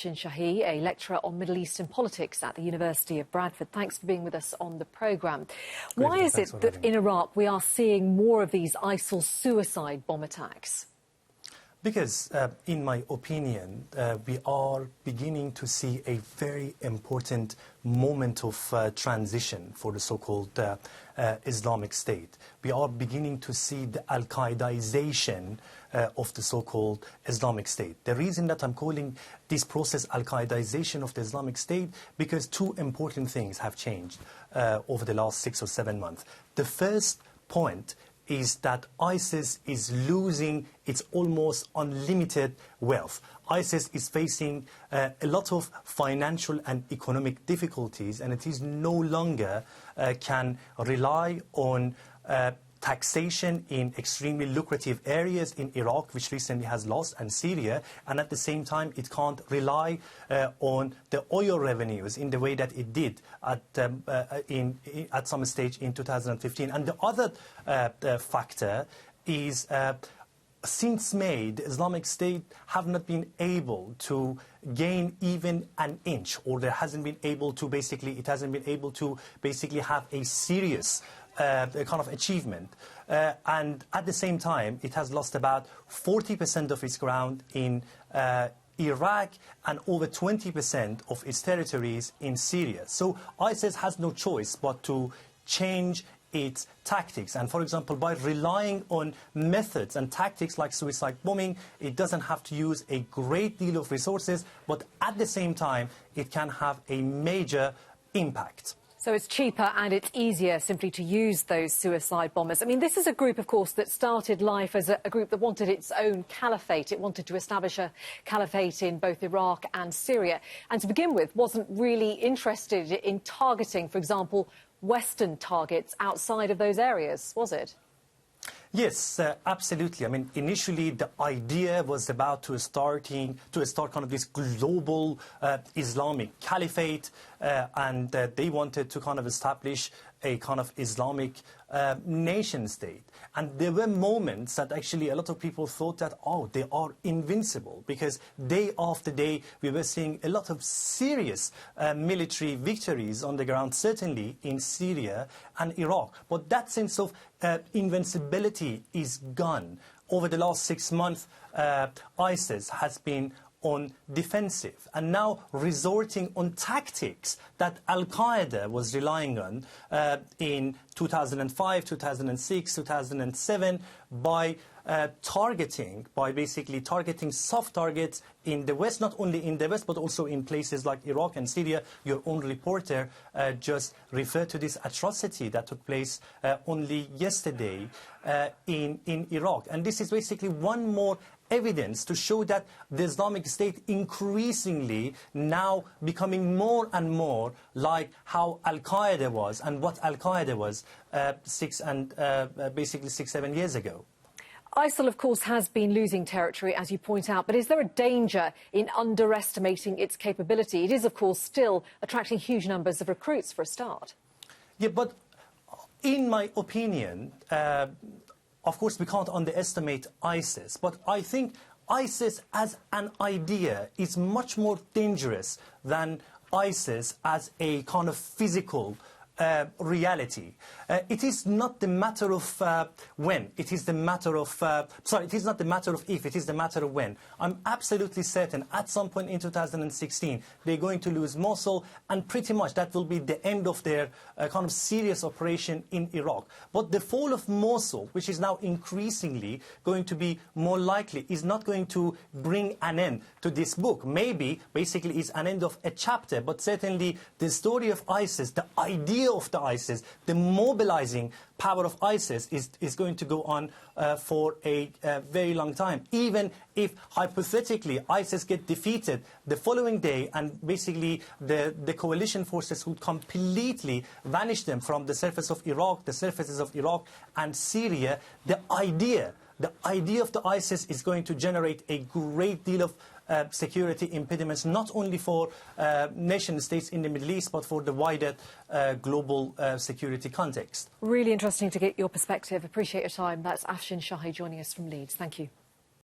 Afshin Shahi, a lecturer on Middle Eastern politics at the University of Bradford. Thanks for being with us on the programme. Why is it that in Iraq we are seeing more of these ISIL suicide bomb attacks? Because, in my opinion, we are beginning to see a very important moment of transition for the so-called Islamic State. We are beginning to see the Al-Qaedaization of the so-called Islamic State. The reason that I'm calling this process Al-Qaedaization of the Islamic State, because two important things have changed over the last 6 or 7 months. The first point is that ISIS is losing its almost unlimited wealth. ISIS is facing a lot of financial and economic difficulties, and it is no longer can rely on taxation in extremely lucrative areas in Iraq, which recently has lost, and Syria, and at the same time it can't rely on the oil revenues in the way that it did at some stage in 2015. And the other factor is since May, the Islamic State have not been able to gain even an inch, or it hasn't been able to basically have a serious kind of achievement. And at the same time, it has lost about 40% of its ground in Iraq and over 20% of its territories in Syria. So ISIS has no choice but to change its tactics. And for example, by relying on methods and tactics like suicide bombing, it doesn't have to use a great deal of resources, but at the same time, it can have a major impact. So it's cheaper and it's easier simply to use those suicide bombers. I mean, this is a group, of course, that started life as a group that wanted its own caliphate. It wanted to establish a caliphate in both Iraq and Syria. And to begin with, wasn't really interested in targeting, for example, Western targets outside of those areas, was it? Yes, absolutely. I mean, initially the idea was about to start kind of this global Islamic caliphate, and they wanted to kind of establish a kind of Islamic nation state. And there were moments that actually a lot of people thought that, oh, they are invincible, because day after day we were seeing a lot of serious military victories on the ground, certainly in Syria and Iraq. But that sense of invincibility is gone. Over the last 6 months, ISIS has been on defensive and now resorting on tactics that Al-Qaeda was relying on in 2005, 2006, 2007 by basically targeting soft targets in the West, not only in the West, but also in places like Iraq and Syria. Your own reporter just referred to this atrocity that took place only yesterday in Iraq. And this is basically one more evidence to show that the Islamic State increasingly now becoming more and more like how Al-Qaeda was and what Al-Qaeda was 6-7 years ago. ISIL, of course, has been losing territory, as you point out, but is there a danger in underestimating its capability? It is, of course, still attracting huge numbers of recruits for a start. Yeah, but in my opinion, of course, we can't underestimate ISIS, but I think ISIS as an idea is much more dangerous than ISIS as a kind of physical reality. It is not the matter of when, it is the matter of, it is not the matter of if, it is the matter of when. I'm absolutely certain at some point in 2016 they're going to lose Mosul, and pretty much that will be the end of their kind of serious operation in Iraq. But the fall of Mosul, which is now increasingly going to be more likely, is not going to bring an end to this book. Maybe basically it's an end of a chapter, but certainly the story of ISIS, the idea of the ISIS, the mobilizing power of ISIS is going to go on for a very long time. Even if hypothetically ISIS get defeated the following day and basically the coalition forces would completely vanish them from the surface of Iraq, the surfaces of Iraq and Syria, the idea of the ISIS is going to generate a great deal of security impediments, not only for nation states in the Middle East, but for the wider global security context. Really interesting to get your perspective. Appreciate your time. That's Afshin Shahi joining us from Leeds. Thank you.